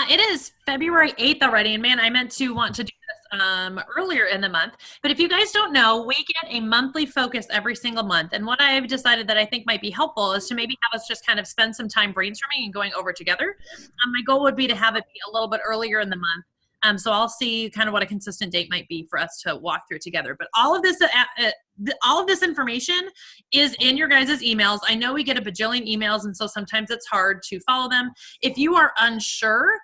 It is February 8th already, and man, I meant to want to do this earlier in the month. But if you guys don't know, we get a monthly focus every single month. And what I've decided that I think might be helpful is to maybe have us just kind of spend some time brainstorming and going over together. My goal would be to have it be a little bit earlier in the month. So I'll see kind of what a consistent date might be for us to walk through together. But all of this information is in your guys' emails. I know we get a bajillion emails, and so sometimes it's hard to follow them. If you are unsure,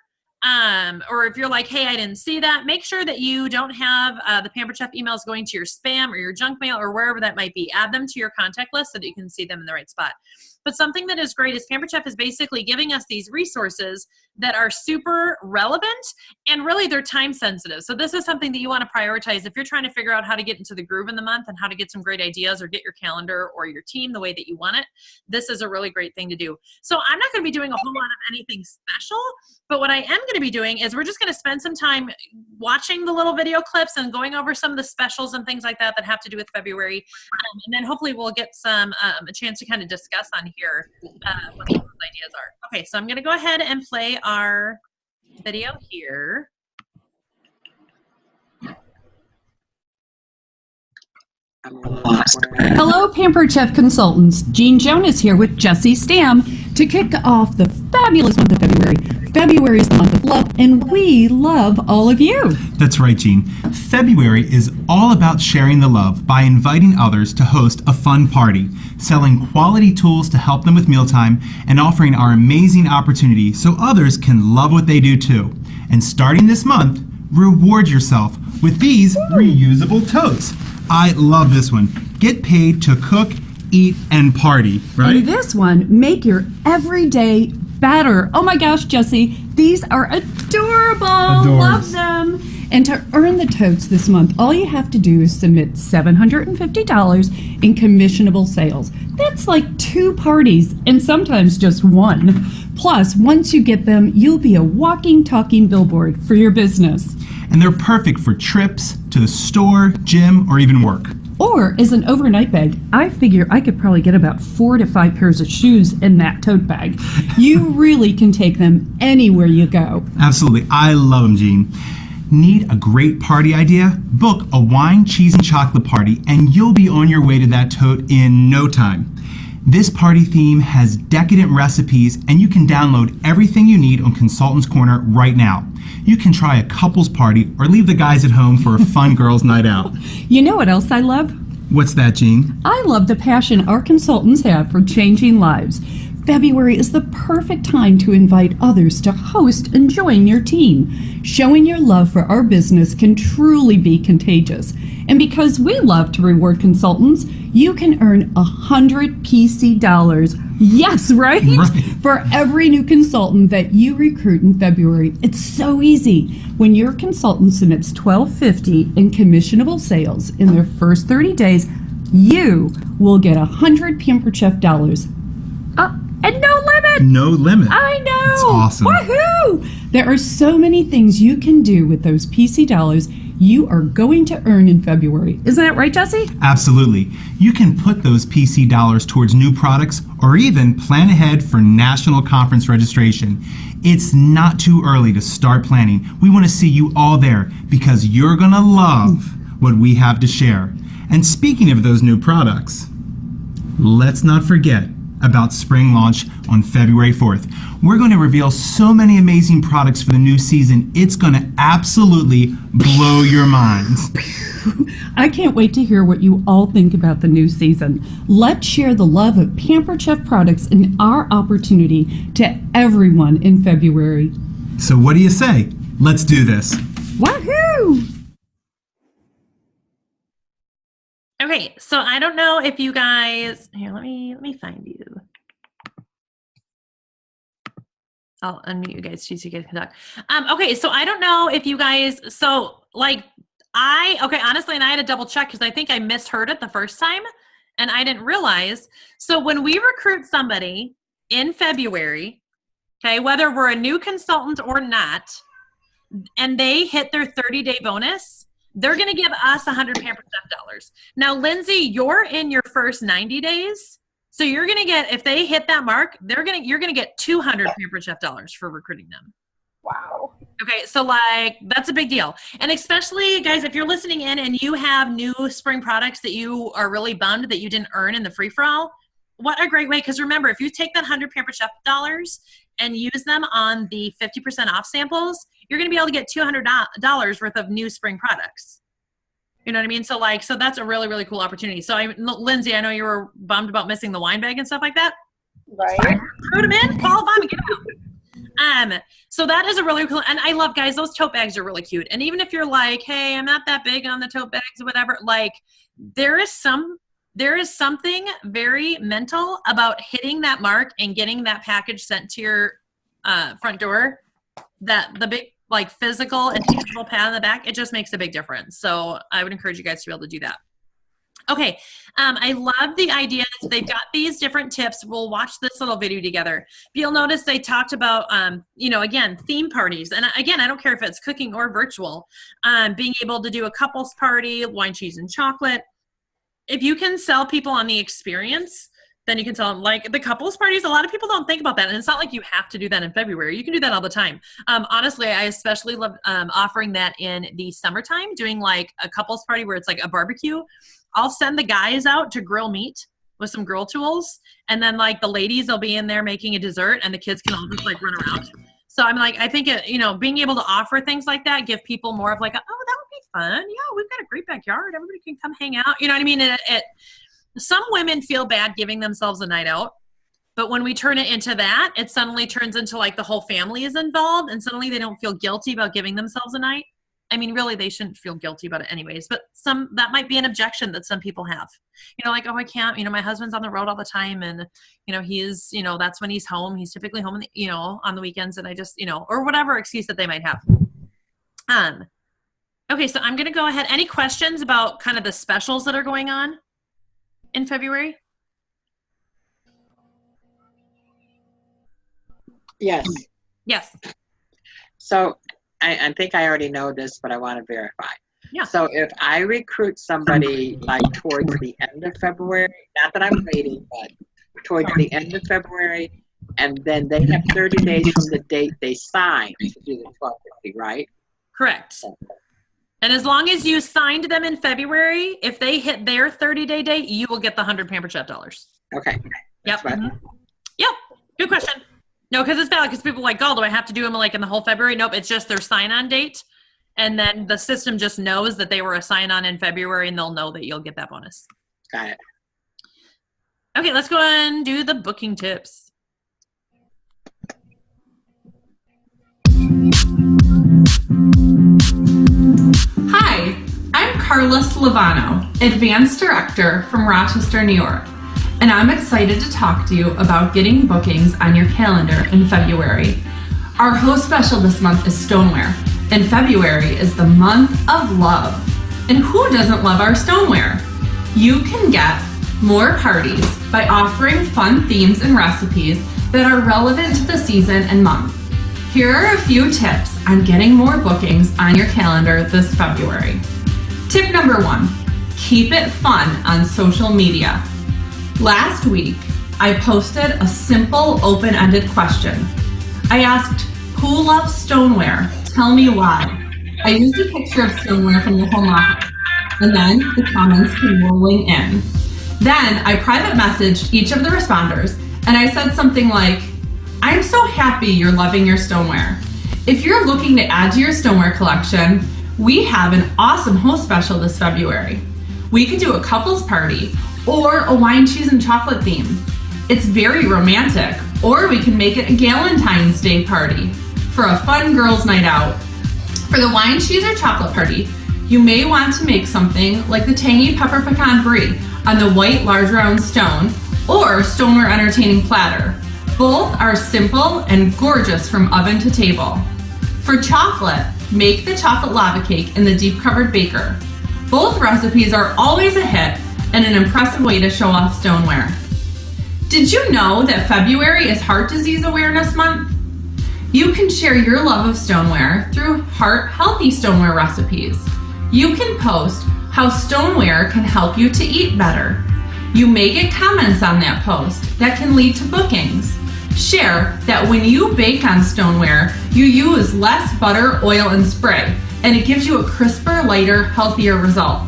or if you're like, hey, I didn't see that, make sure that you don't have the Pampered Chef emails going to your spam or your junk mail or wherever that might be. Add them to your contact list so that you can see them in the right spot. But something that is great is Pampered Chef is basically giving us these resources that are super relevant, and really they're time sensitive. So this is something that you want to prioritize if you're trying to figure out how to get into the groove in the month and how to get some great ideas or get your calendar or your team the way that you want it. This is a really great thing to do. So I'm not going to be doing a whole lot of anything special, but what I am going to be doing is we're just going to spend some time watching the little video clips and going over some of the specials and things like that that have to do with February. And then hopefully we'll get some a chance to kind of discuss on here what those ideas are. Okay, so I'm going to go ahead and play our video here. Hello, Pampered Chef Consultants. Jean Jonas here with Jessie Stam to kick off the fabulous month of February. February is the month of love, and we love all of you. That's right, Jean. February is all about sharing the love by inviting others to host a fun party, selling quality tools to help them with mealtime, and offering our amazing opportunity so others can love what they do too. And starting this month, reward yourself with these reusable totes. I love this one. Get paid to cook, eat, and party, right? And this one, make your everyday better. Oh my gosh, Jessie, these are adorable. Love them. And to earn the totes this month, all you have to do is submit $750 in commissionable sales. That's like 2 parties and sometimes just 1. Plus, once you get them, you'll be a walking, talking billboard for your business. And they're perfect for trips to the store, gym, or even work. Or as an overnight bag, I figure I could probably get about 4 to 5 pairs of shoes in that tote bag. You really can take them anywhere you go. Absolutely. I love them, Jean. Need a great party idea? Book a wine, cheese, and chocolate party, and you'll be on your way to that tote in no time. This party theme has decadent recipes, and you can download everything you need on Consultants Corner right now. You can try a couples party or leave the guys at home for a fun girls' night out. You know what else I love? What's that, Jean? I love the passion our consultants have for changing lives. February is the perfect time to invite others to host and join your team. Showing your love for our business can truly be contagious. And because we love to reward consultants, you can earn 100 PC dollars. Yes, right? For every new consultant that you recruit in February. It's so easy. When your consultant submits $12.50 in commissionable sales in their first 30 days, you will get 100 Pampered Chef dollars. And no limit! No limit. I know! That's awesome. Woohoo! There are so many things you can do with those PC dollars you are going to earn in February. Isn't that right, Jessie? Absolutely. You can put those PC dollars towards new products or even plan ahead for national conference registration. It's not too early to start planning. We want to see you all there because you're going to love what we have to share. And speaking of those new products, let's not forget about spring launch on February 4th. We're going to reveal so many amazing products for the new season. It's going to absolutely blow your minds. I can't wait to hear what you all think about the new season. Let's share the love of Pampered Chef products and our opportunity to everyone in February. So what do you say? Let's do this. Woohoo! Okay, so I don't know if you guys, here, let me find you. I'll unmute you guys so you guys can talk. Okay, so I don't know if you guys, so like honestly, and I had to double check because I think I misheard it the first time and I didn't realize. So when we recruit somebody in February, okay, whether we're a new consultant or not, and they hit their 30-day bonus, they're going to give us 100 Pampered Chef dollars. Now, Lindsay, you're in your first 90 days. So you're going to get, if they hit that mark, you're going to get 200 Pampered Chef dollars for recruiting them. Wow. Okay, so like that's a big deal. And especially guys, if you're listening in and you have new spring products that you are really bummed that you didn't earn in the free-for-all, what a great way. Because remember, if you take that 100 Pampered Chef dollars and use them on the 50% off samples, you're going to be able to get $200 worth of new spring products. You know what I mean? So like, so that's a really, really cool opportunity. So Lindsay, I know you were bummed about missing the wine bag and stuff like that. Right. Throw them in, call them, get them out. So that is a really cool, and I love, guys, those tote bags are really cute. And even if you're like, hey, I'm not that big on the tote bags or whatever, like there is something very mental about hitting that mark and getting that package sent to your front door, that the big like physical and tangible pat on the back, it just makes a big difference. So I would encourage you guys to be able to do that. Okay, I love the idea that they've got these different tips. We'll watch this little video together. You'll notice they talked about, again, theme parties. And again, I don't care if it's cooking or virtual, being able to do a couples party, wine, cheese, and chocolate. If you can sell people on the experience, then you can tell them, like the couples parties, a lot of people don't think about that. And it's not like you have to do that in February. You can do that all the time. Honestly, I especially love offering that in the summertime, doing like a couples party where it's like a barbecue. I'll send the guys out to grill meat with some grill tools. And then like the ladies will be in there making a dessert and the kids can all just like run around. So I'm like, I think, being able to offer things like that, give people more of like, oh, that would be fun. Yeah, we've got a great backyard. Everybody can come hang out. You know what I mean? Some women feel bad giving themselves a night out. But when we turn it into that, it suddenly turns into like the whole family is involved. And suddenly they don't feel guilty about giving themselves a night. I mean, really, they shouldn't feel guilty about it anyways, but that might be an objection that some people have, like, oh, I can't, my husband's on the road all the time. And, he is, that's when he's home. He's typically home, on the weekends. And I just, or whatever excuse that they might have. Okay. So I'm going to go ahead. Any questions about kind of the specials that are going on in February? Yes. Yes. So I think I already know this, but I want to verify. Yeah. So if I recruit somebody like towards the end of February, not that I'm waiting, but towards the end of February, and then they have 30 days from the date they signed to do the 1250, right? Correct. And as long as you signed them in February, if they hit their 30-day date, you will get the 100 Pampered Chef dollars. Okay. Yep. Mm-hmm. Yep. Good question. No, because it's valid. Because people are like, oh, do I have to do them like in the whole February? Nope. It's just their sign-on date. And then the system just knows that they were a sign-on in February, and they'll know that you'll get that bonus. Got it. Okay, let's go and do the booking tips. Hi, I'm Carla Slavano, Advanced Director from Rochester, New York. And I'm excited to talk to you about getting bookings on your calendar in February. Our host special this month is stoneware, and February is the month of love. And who doesn't love our stoneware? You can get more parties by offering fun themes and recipes that are relevant to the season and month. Here are a few tips on getting more bookings on your calendar this February. Tip number 1, keep it fun on social media. Last week, I posted a simple open-ended question. I asked, who loves stoneware? Tell me why. I used a picture of stoneware from the home office, and then the comments came rolling in. Then I private messaged each of the responders, and I said something like, I'm so happy you're loving your stoneware. If you're looking to add to your stoneware collection, we have an awesome host special this February. We could do a couples party or a wine, cheese, and chocolate theme. It's very romantic, or we can make it a Galentine's Day party for a fun girls' night out. For the wine, cheese, or chocolate party, you may want to make something like the tangy pepper pecan brie on the white large round stone or stoneware entertaining platter. Both are simple and gorgeous from oven to table. For chocolate, make the chocolate lava cake in the deep covered baker. Both recipes are always a hit and an impressive way to show off stoneware. Did you know that February is Heart Disease Awareness Month? You can share your love of stoneware through heart healthy stoneware recipes. You can post how stoneware can help you to eat better. You may get comments on that post that can lead to bookings. Share that when you bake on stoneware, you use less butter, oil, and spray, and it gives you a crisper, lighter, healthier result.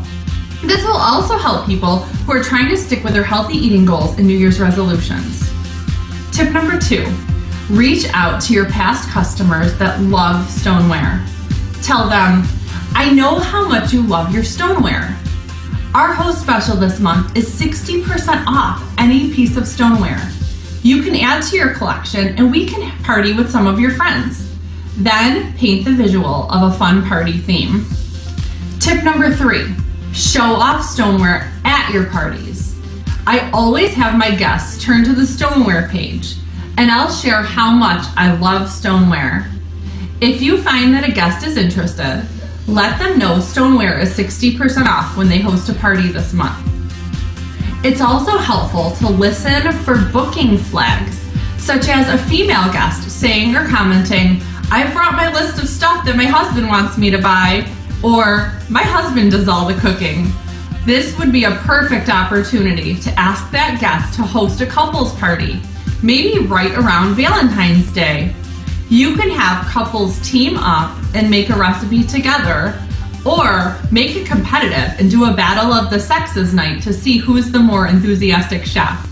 This will also help people who are trying to stick with their healthy eating goals and New Year's resolutions. Tip number 2, reach out to your past customers that love stoneware. Tell them, I know how much you love your stoneware. Our host special this month is 60% off any piece of stoneware. You can add to your collection and we can party with some of your friends. Then paint the visual of a fun party theme. Tip number 3, show off stoneware at your parties. I always have my guests turn to the stoneware page and I'll share how much I love stoneware. If you find that a guest is interested, let them know stoneware is 60% off when they host a party this month. It's also helpful to listen for booking flags, such as a female guest saying or commenting, I've brought my list of stuff that my husband wants me to buy, or my husband does all the cooking. This would be a perfect opportunity to ask that guest to host a couples party, maybe right around Valentine's Day. You can have couples team up and make a recipe together, or make it competitive and do a battle of the sexes night to see who's the more enthusiastic chef.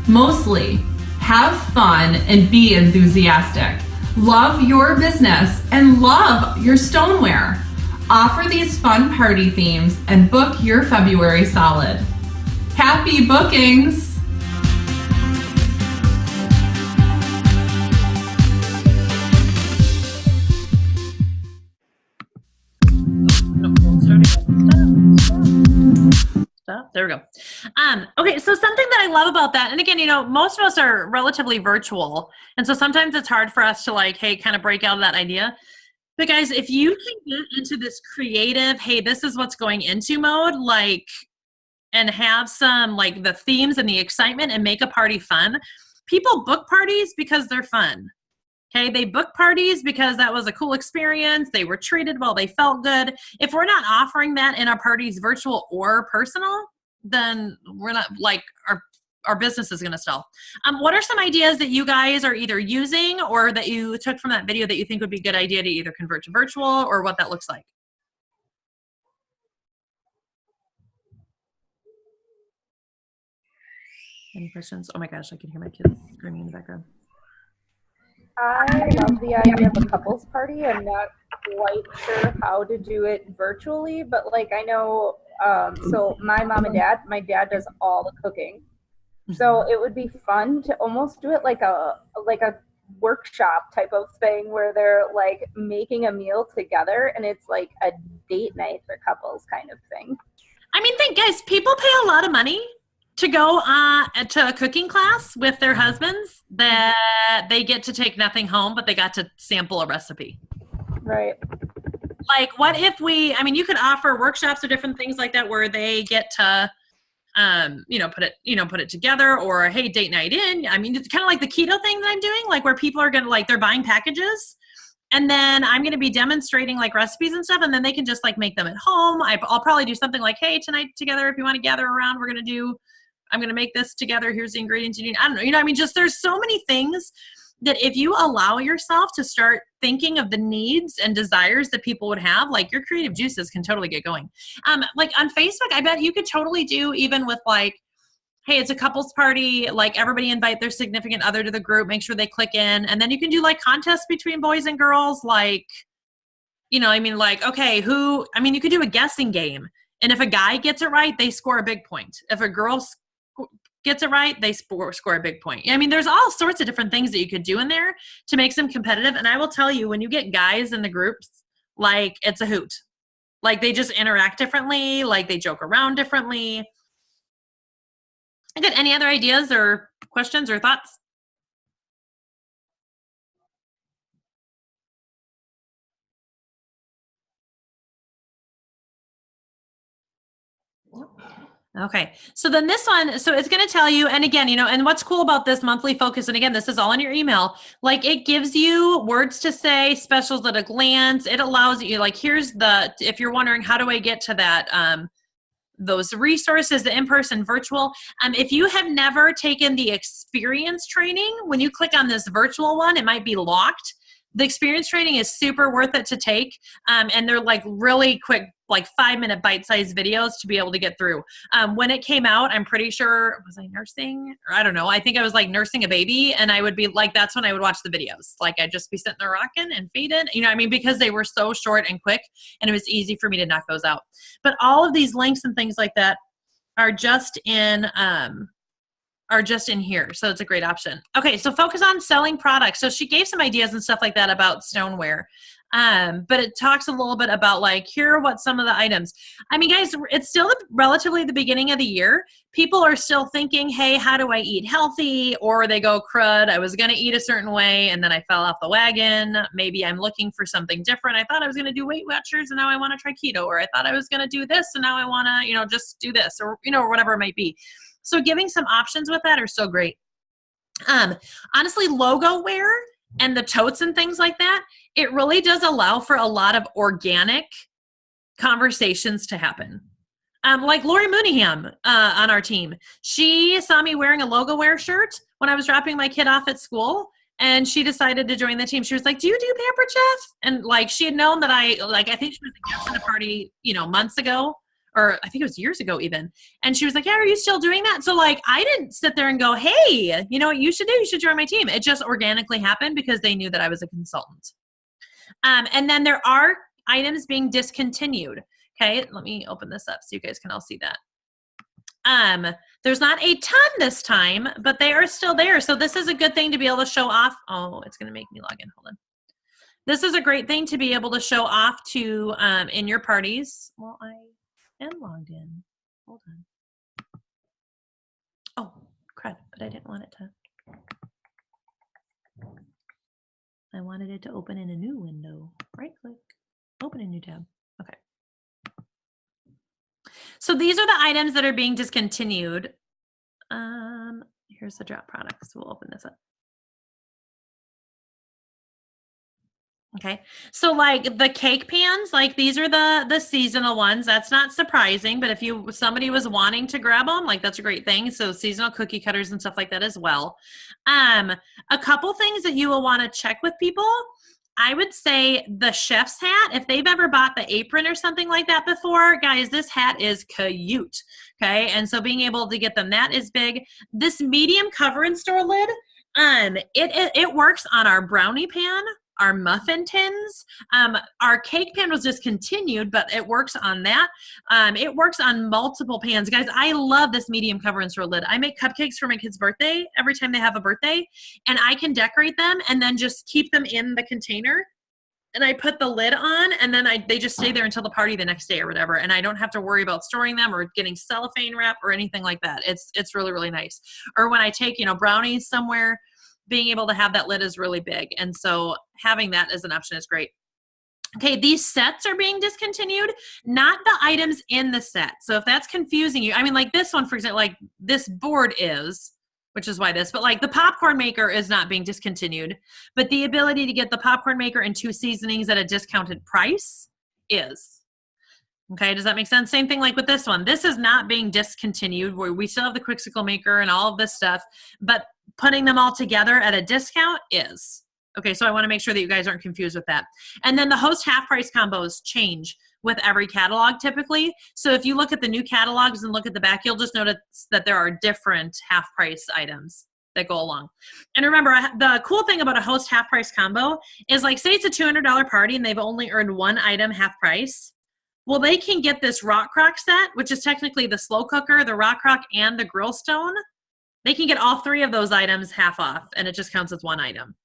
Mostly, have fun and be enthusiastic. Love your business and love your stoneware. Offer these fun party themes and book your February solid. Happy bookings! There we go. Okay, so something that I love about that, and again, most of us are relatively virtual, and so sometimes it's hard for us to kind of break out of that idea. But guys, if you can get into this creative, hey, this is what's going into mode, and have some the themes and the excitement and make a party fun. People book parties because they're fun. Okay, they book parties because that was a cool experience. They were treated well. They felt good. If we're not offering that in our parties, virtual or personal, then we're not our business is going to stall. What are some ideas that you guys are either using or that you took from that video that you think would be a good idea to either convert to virtual or what that looks like? Any questions? Oh my gosh, I can hear my kids screaming in the background. I love the idea of a couples party. I'm not quite sure how to do it virtually, but I know, so my mom and dad, my dad does all the cooking. So it would be fun to almost do it like a workshop type of thing where they're making a meal together and it's like a date night for couples kind of thing. I mean, think guys, people pay a lot of money to go to a cooking class with their husbands that they get to take nothing home, but they got to sample a recipe. Right. What if you could offer workshops or different things like that where they get to, put it together, or hey, date night in. I mean, it's kind of like the keto thing that I'm doing, where people are going to they're buying packages. And then I'm going to be demonstrating recipes and stuff. And then they can just make them at home. I'll probably do something hey, tonight together, if you want to gather around, I'm going to make this together. Here's the ingredients you need. I don't know. There's so many things that if you allow yourself to start thinking of the needs and desires that people would have, your creative juices can totally get going. On Facebook, I bet you could totally do even with hey, it's a couples party, everybody invite their significant other to the group, make sure they click in. And then you can do contests between boys and girls, okay, you could do a guessing game. And if a guy gets it right, they score a big point. If a girl gets it right, they score a big point. There's all sorts of different things that you could do in there to make them competitive. And I will tell you, when you get guys in the groups, it's a hoot. They just interact differently. They joke around differently. Good. Any other ideas or questions or thoughts? Okay, so then this one, so it's going to tell you, and again, and what's cool about this monthly focus, and again, this is all in your email, it gives you words to say, specials at a glance. It allows you, here's if you're wondering, how do I get to that, those resources, the in-person, virtual. If you have never taken the experience training, when you click on this virtual one, it might be locked. The experience training is super worth it to take. And they're like really quick, like 5-minute bite-sized videos to be able to get through. When it came out, I'm pretty sure, was I nursing? Or I don't know. I think I was like nursing a baby, and I would be like, that's when I would watch the videos. Like I'd just be sitting there rocking and feeding, you know what I mean? Because they were so short and quick, and it was easy for me to knock those out. But all of these links and things like that are just in here. So it's a great option. Okay, so focus on selling products. So she gave some ideas and stuff like that about stoneware. But it talks a little bit about like, here are what some of the items. I mean, guys, it's still relatively the beginning of the year. People are still thinking, hey, how do I eat healthy? Or they go, crud, I was going to eat a certain way and then I fell off the wagon. Maybe I'm looking for something different. I thought I was going to do Weight Watchers and now I want to try keto. Or I thought I was going to do this and now I want to, just do this, or, or whatever it might be. So giving some options with that are still great. Honestly, logo wear and the totes and things like that, it really does allow for a lot of organic conversations to happen. Like Lori Mooneyham on our team. She saw me wearing a logo wear shirt when I was dropping my kid off at school, and she decided to join the team. She was like, do you do Pampered Chef? And like, she had known that I think she was a guest at a party, months ago, or I think it was years ago even. And she was like, yeah, are you still doing that? So like, I didn't sit there and go, hey, you know what you should do? You should join my team. It just organically happened because they knew that I was a consultant. And then there are items being discontinued. Okay, let me open this up so you guys can all see that. There's not a ton this time, but they are still there. So this is a good thing to be able to show off. Oh, it's going to make me log in. Hold on. This is a great thing to be able to show off to in your parties. Well, I am logged in. Hold on. Oh, crap, but I didn't want it to. I wanted it to open in a new window. Right click, open a new tab. Okay. So these are the items that are being discontinued. Here's the drop products. We'll open this up. Okay, so like the cake pans, like these are the seasonal ones. That's not surprising, but if somebody was wanting to grab them, like that's a great thing. So seasonal cookie cutters and stuff like that as well. A couple things that you will want to check with people. I would say the chef's hat, if they've ever bought the apron or something like that before, guys, this hat is cute. Okay, and so being able to get them, that is big. This medium cover and store lid, it works on our brownie pan, our muffin tins. Our cake pan was discontinued, but it works on that. It works on multiple pans. Guys, I love this medium cover and store lid. I make cupcakes for my kid's birthday every time they have a birthday, and I can decorate them and then just keep them in the container. And I put the lid on, and then they just stay there until the party the next day or whatever. And I don't have to worry about storing them or getting cellophane wrap or anything like that. It's really, really nice. Or when I take, brownies somewhere, being able to have that lid is really big. And so having that as an option is great. Okay, these sets are being discontinued, not the items in the set. So if that's confusing you, I mean, like this one, for example, like this board is, which is why this, but like the popcorn maker is not being discontinued, but the ability to get the popcorn maker and 2 seasonings at a discounted price is. Okay, does that make sense? Same thing like with this one. This is not being discontinued, where we still have the Quicksicle maker and all of this stuff, but putting them all together at a discount is. Okay, so I want to make sure that you guys aren't confused with that. And then the host half price combos change with every catalog typically. So if you look at the new catalogs and look at the back, you'll just notice that there are different half price items that go along. And remember, the cool thing about a host half price combo is, like, say it's a $200 party and they've only earned one item half price. Well, they can get this Rock Crock set, which is technically the slow cooker, the Rock Crock, and the grill stone. They can get all 3 of those items half off, and it just counts as one item.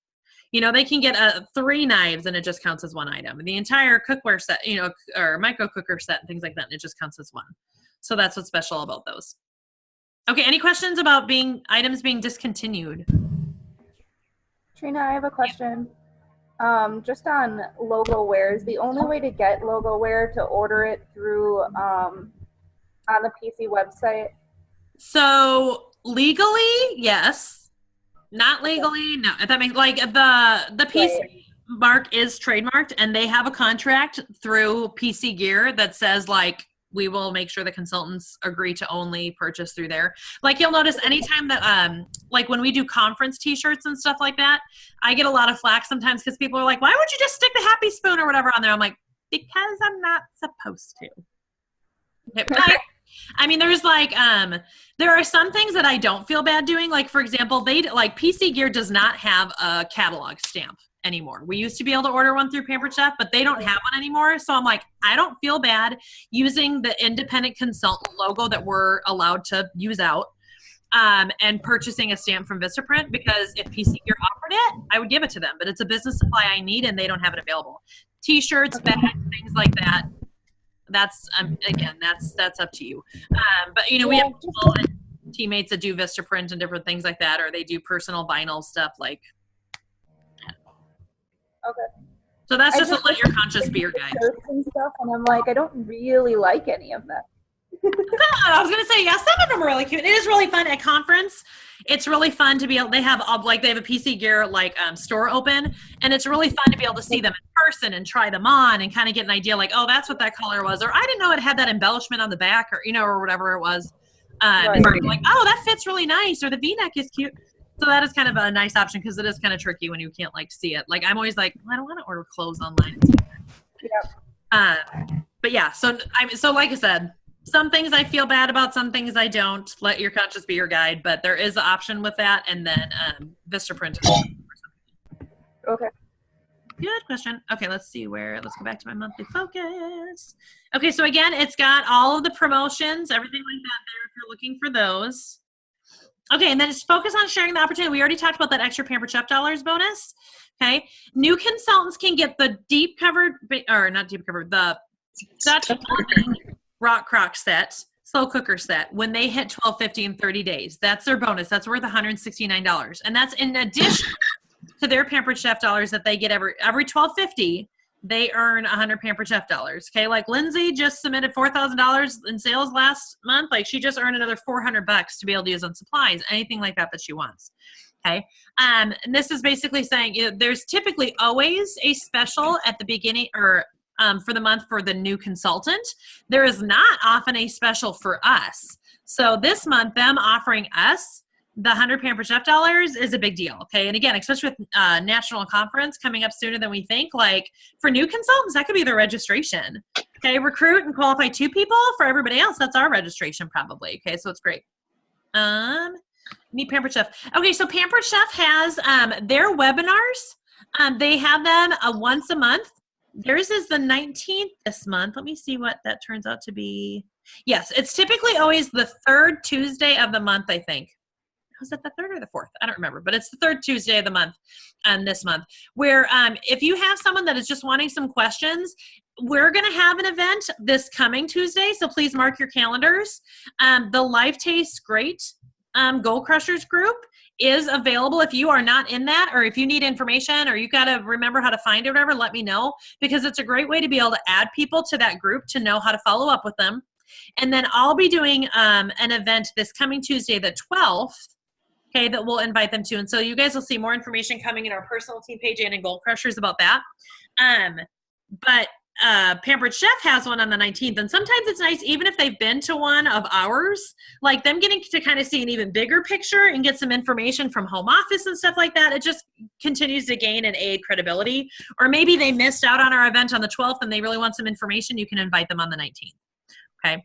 They can get 3 knives, and it just counts as one item. The entire cookware set, or micro cooker set and things like that, and it just counts as one. So that's what's special about those. Okay, any questions about items being discontinued? Trina, I have a question. Just on logo wear, is the only way to get logo wear to order it through on the PC website? So legally, yes. Not legally, no. If that makes, like, the PC mark is trademarked, and they have a contract through PC Gear that says, like, we will make sure the consultants agree to only purchase through there. Like you'll notice anytime that, like when we do conference t-shirts and stuff like that, I get a lot of flack sometimes because people are like, why would you just stick the Happy Spoon or whatever on there? I'm like, because I'm not supposed to. Okay, but I mean, there's like, there are some things that I don't feel bad doing. Like, for example, PC Gear does not have a catalog stamp anymore. We used to be able to order one through Pampered Chef, but they don't have one anymore. So I'm like, I don't feel bad using the independent consultant logo that we're allowed to use out, and purchasing a stamp from Vistaprint, because if PC Gear offered it, I would give it to them. But it's a business supply I need, and they don't have it available. T-shirts, bags, things like that. That's again, that's up to you. But we have people and teammates that do Vistaprint and different things like that, or they do personal vinyl stuff like. Okay. So that's just to let your conscience be your guide. And stuff, and I'm like, I don't really like any of them. I was gonna say, yeah, some of them are really cute. It is really fun at conference. It's really fun to be able. They have a PC Gear store open, and it's really fun to be able to see them in person and try them on and kind of get an idea, like, oh, that's what that color was, or I didn't know it had that embellishment on the back, or or whatever it was. Right. Like, oh, that fits really nice, or the V-neck is cute. So that is kind of a nice option because it is kind of tricky when you can't see it. Like I'm always like, I don't want to order clothes online. Yep. But yeah, so like I said, some things I feel bad about, some things I don't. Let your conscience be your guide, but there is an option with that, and then Vistaprint. Okay. Good question. Okay, let's go back to my monthly focus. Okay, so again, it's got all of the promotions, everything like that there if you're looking for those. Okay, and then just focus on sharing the opportunity. We already talked about that extra Pampered Chef dollars bonus. Okay, new consultants can get the the Dutch Oven Rock Crock set, slow cooker set, when they hit $12.50 in 30 days. That's their bonus. That's worth $169, and that's in addition to their Pampered Chef dollars that they get every $12.50. They earn 100 Pampered Chef dollars. Okay, like Lindsay just submitted $4,000 in sales last month. Like she just earned another $400 to be able to use on supplies, anything like that she wants. Okay, and this is basically saying there's typically always a special at the beginning or for the month for the new consultant. There is not often a special for us. So this month, them offering us the 100 Pampered Chef dollars is a big deal, okay? And again, especially with national conference coming up sooner than we think, like for new consultants, that could be their registration, okay? Recruit and qualify 2 people. For everybody else, that's our registration probably, okay? So it's great. Meet Pampered Chef. Okay, so Pampered Chef has their webinars. They have them once a month. Theirs is the 19th this month. Let me see what that turns out to be. Yes, it's typically always the 3rd Tuesday of the month, I think. Was it the 3rd or the 4th? I don't remember, but it's the 3rd Tuesday of the month this month, where if you have someone that is just wanting some questions, we're going to have an event this coming Tuesday, so please mark your calendars. The Life Tastes Great Goal Crushers group is available. If you are not in that, or if you need information, or you got to remember how to find it or whatever, let me know, because it's a great way to be able to add people to that group to know how to follow up with them. And then I'll be doing an event this coming Tuesday, the 12th, okay, that we'll invite them to. And so you guys will see more information coming in our personal team page and in Goal Crushers about that. But Pampered Chef has one on the 19th. And sometimes it's nice, even if they've been to one of ours, like them getting to kind of see an even bigger picture and get some information from home office and stuff like that. It just continues to gain and aid credibility. Or maybe they missed out on our event on the 12th and they really want some information. You can invite them on the 19th. Okay.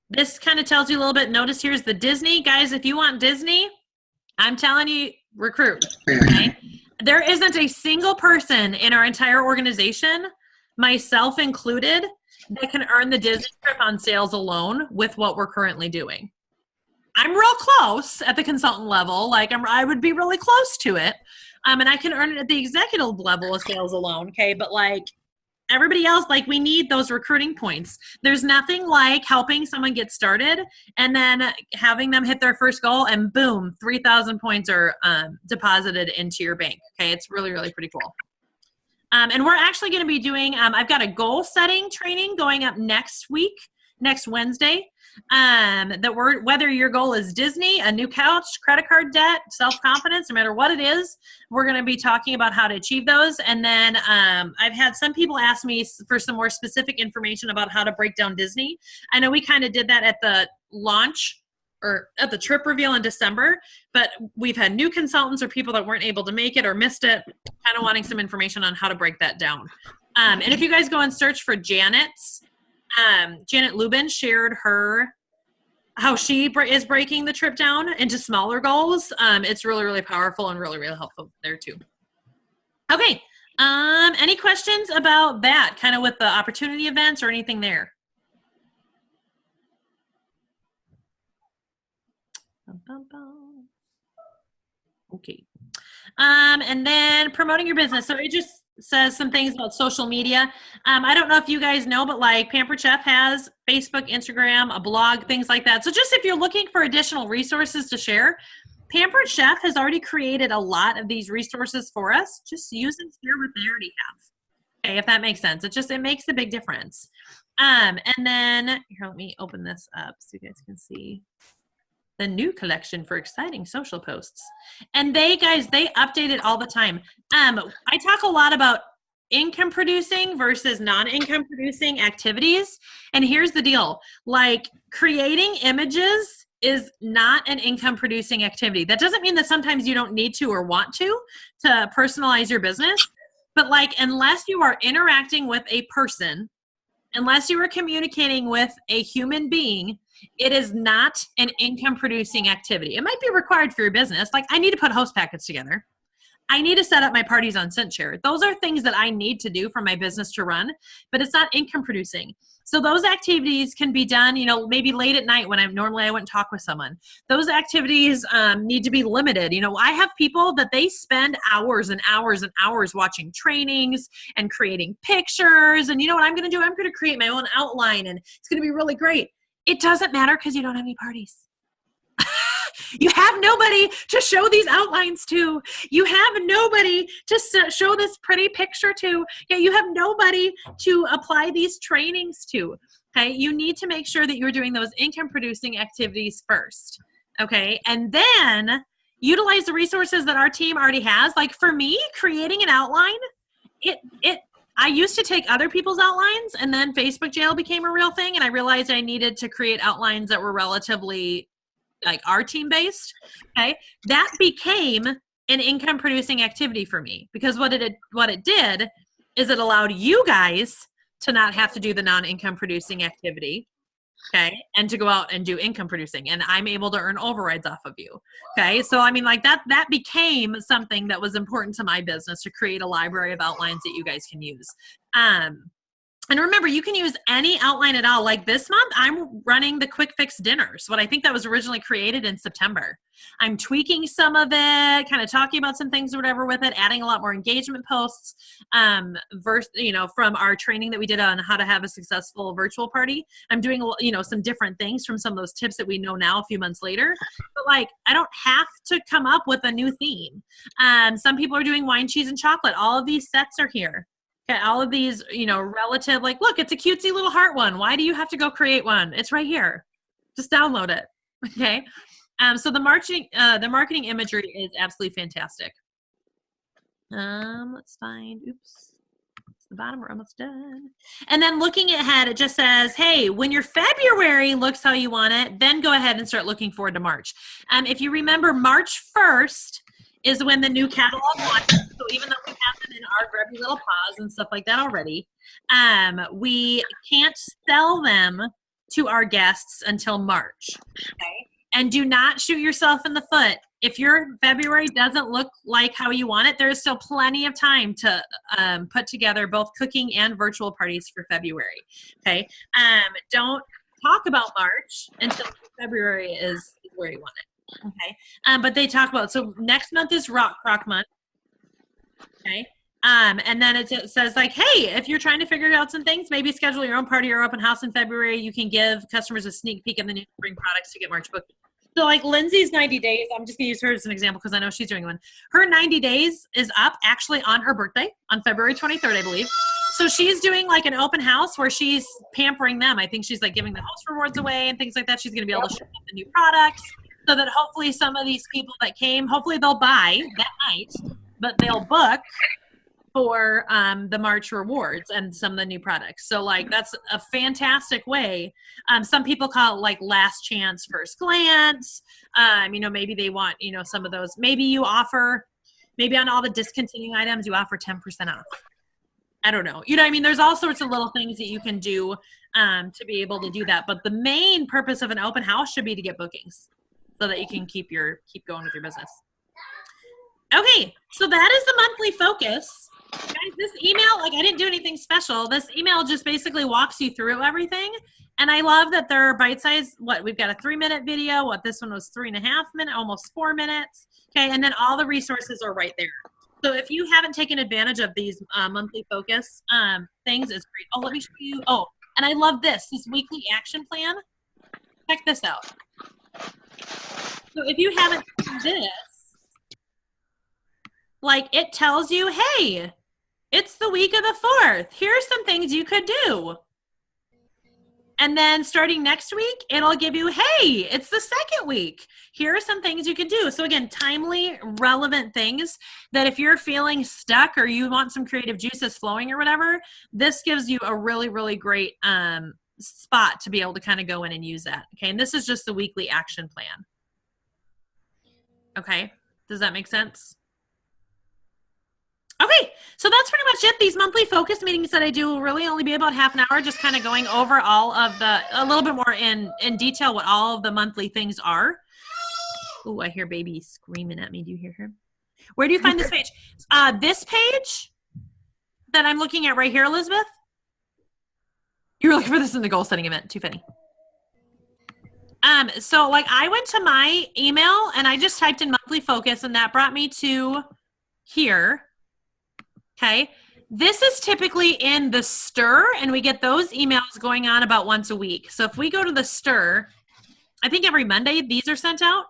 This kind of tells you a little bit. Notice here's the Disney. Guys, if you want Disney, I'm telling you, recruit. Okay? There isn't a single person in our entire organization, myself included, that can earn the Disney trip on sales alone with what we're currently doing. I'm real close at the consultant level. Like I would be really close to it. And I can earn it at the executive level of sales alone. Okay. But like everybody else, like we need those recruiting points. There's nothing like helping someone get started and then having them hit their first goal and boom, 3,000 points are deposited into your bank. Okay. It's really, really pretty cool. And we're actually going to be doing, I've got a goal setting training going up next week, next Wednesday. Whether your goal is Disney, a new couch, credit card debt, self-confidence, no matter what it is, we're going to be talking about how to achieve those. And then I've had some people ask me for some more specific information about how to break down Disney. I know we kind of did that at the launch or at the trip reveal in December, but we've had new consultants or people that weren't able to make it or missed it, kind of wanting some information on how to break that down. And if you guys go and search for Janet's, Janet Lubin shared how she is breaking the trip down into smaller goals. It's really, really powerful and really, really helpful there too. Okay. Any questions about that, kind of with the opportunity events or anything there? Okay. And then promoting your business. So it just says some things about social media. I don't know if you guys know, but like Pampered Chef has Facebook, Instagram, a blog, things like that. So just if you're looking for additional resources to share, Pampered Chef has already created a lot of these resources for us. Just use and share what they already have. Okay, if that makes sense. It makes a big difference. And then here, let me open this up so you guys can see the new collection for exciting social posts. And they update it all the time. I talk a lot about income producing versus non-income producing activities. And here's the deal, like creating images is not an income producing activity. That doesn't mean that sometimes you don't need to or want to personalize your business, but like, unless you are interacting with a person, unless you are communicating with a human being, it is not an income producing activity. It might be required for your business. Like I need to put host packets together. I need to set up my parties on ScentShare. Those are things that I need to do for my business to run, but it's not income producing. So those activities can be done, maybe late at night when I wouldn't talk with someone. Those activities need to be limited. I have people that they spend hours and hours and hours watching trainings and creating pictures. And you know what I'm going to do? I'm going to create my own outline and it's going to be really great. It doesn't matter because you don't have any parties. You have nobody to show these outlines to. You have nobody to show this pretty picture to. Yeah, you have nobody to apply these trainings to. Okay, you need to make sure that you're doing those income producing activities first. Okay, and then utilize the resources that our team already has. Like for me, creating an outline, I used to take other people's outlines, and then Facebook Jail became a real thing, and I realized I needed to create outlines that were relatively like our team based. Okay, that became an income producing activity for me because what it did is it allowed you guys to not have to do the non-income producing activity. Okay, and to go out and do income producing, and I'm able to earn overrides off of you. Okay, so I mean, like that became something that was important to my business to create a library of outlines that you guys can use. And remember, you can use any outline at all. Like this month, I'm running the Quick Fix dinners, what I think that was originally created in September. I'm tweaking some of it, kind of talking about some things or whatever with it, adding a lot more engagement posts, from our training that we did on how to have a successful virtual party. I'm doing, some different things from some of those tips that we know now a few months later. But like, I don't have to come up with a new theme. Some people are doing wine, cheese, and chocolate. All of these sets are here. Okay, all of these, relative, like, look, it's a cutesy little heart one. Why do you have to go create one? It's right here. Just download it. Okay. So the marketing imagery is absolutely fantastic. Let's find, it's the bottom, we're almost done. And then looking ahead, it just says, hey, when your February looks how you want it, then go ahead and start looking forward to March. If you remember, March 1st is when the new catalog launches. So even though we have them in our Grubby Little Paws and stuff like that already, we can't sell them to our guests until March. Okay? And do not shoot yourself in the foot. If your February doesn't look like how you want it, there's still plenty of time to put together both cooking and virtual parties for February. Okay? Don't talk about March until February is where you want it. Okay. But they talk about, so next month is Rock Crock month. Okay. And then it says like, hey, if you're trying to figure out some things, maybe schedule your own party or open house in February. You can give customers a sneak peek of the new spring products to get March booked. So like Lindsay's 90 days, I'm just gonna use her as an example because I know she's doing one. Her 90 days is up actually on her birthday on February 23rd, I believe. So she's doing like an open house where she's pampering them. I think she's like giving the host rewards away and things like that. She's going to be able to show them the new products so that hopefully some of these people that came, hopefully they'll buy that night, but they'll book for the March rewards and some of the new products. So like that's a fantastic way. Some people call it like last chance first glance. You know, maybe they want, you know, some of those. Maybe you offer, maybe on all the discontinuing items, you offer 10% off. I don't know. You know what I mean? There's all sorts of little things that you can do to be able to do that. But the main purpose of an open house should be to get bookings so that you can keep going with your business. Okay, so that is the monthly focus. Guys, this email, like I didn't do anything special. This email just basically walks you through everything. And I love that they're bite-sized. We've got a 3-minute video. This one was 3.5 minutes, almost 4 minutes. Okay, and then all the resources are right there. So if you haven't taken advantage of these monthly focus things, it's great. Oh, let me show you. Oh, and I love this weekly action plan. Check this out. So if you haven't seen this, like it tells you, hey, it's the week of the 4th. Here's some things you could do. And then starting next week, it'll give you, hey, it's the 2nd week. Here are some things you could do. So again, timely, relevant things that if you're feeling stuck or you want some creative juices flowing or whatever, this gives you a really, really great spot to be able to kind of go in and use that. Okay, and this is just the weekly action plan. Okay, does that make sense? Okay, so that's pretty much it. These monthly focus meetings that I do will really only be about half an hour, just kind of going over all of a little bit more in detail what all of the monthly things are. Oh, I hear baby screaming at me. Do you hear her? Where do you find this page? This page that I'm looking at right here, Elizabeth? You were looking for this in the goal setting event. Too funny. So like I went to my email and I just typed in monthly focus and that brought me to here. Okay, this is typically in the STIR, and we get those emails going on about once a week. So if we go to the STIR, I think every Monday these are sent out.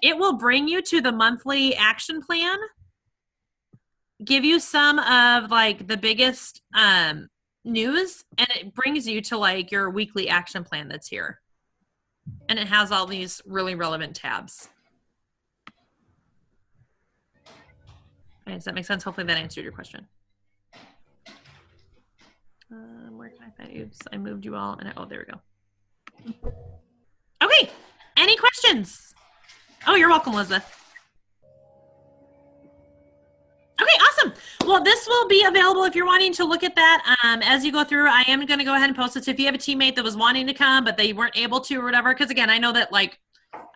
It will bring you to the monthly action plan, give you some of like the biggest news, and it brings you to like your weekly action plan that's here. And it has all these really relevant tabs. Okay, does that make sense? Hopefully that answered your question. Where can I find? Oops, I moved you all. And oh, there we go. Okay, any questions? Oh, you're welcome, Elizabeth. Okay, awesome. Well, this will be available if you're wanting to look at that as you go through. I am going to go ahead and post it. So if you have a teammate that was wanting to come, but they weren't able to or whatever, because again, I know that like,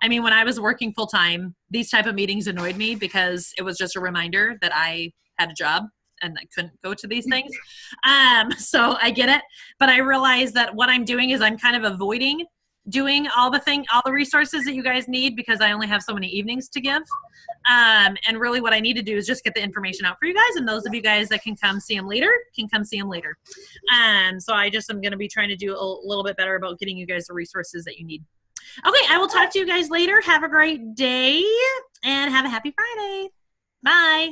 I mean, when I was working full time, these type of meetings annoyed me because it was just a reminder that I had a job and I couldn't go to these things. So I get it, but I realize that what I'm doing is I'm kind of avoiding doing all the resources that you guys need because I only have so many evenings to give. And really what I need to do is just get the information out for you guys, and those of you guys that can come see them later can come see them later. So I just am going to be trying to do a little bit better about getting you guys the resources that you need. Okay, I will talk to you guys later. Have a great day and have a happy Friday. Bye.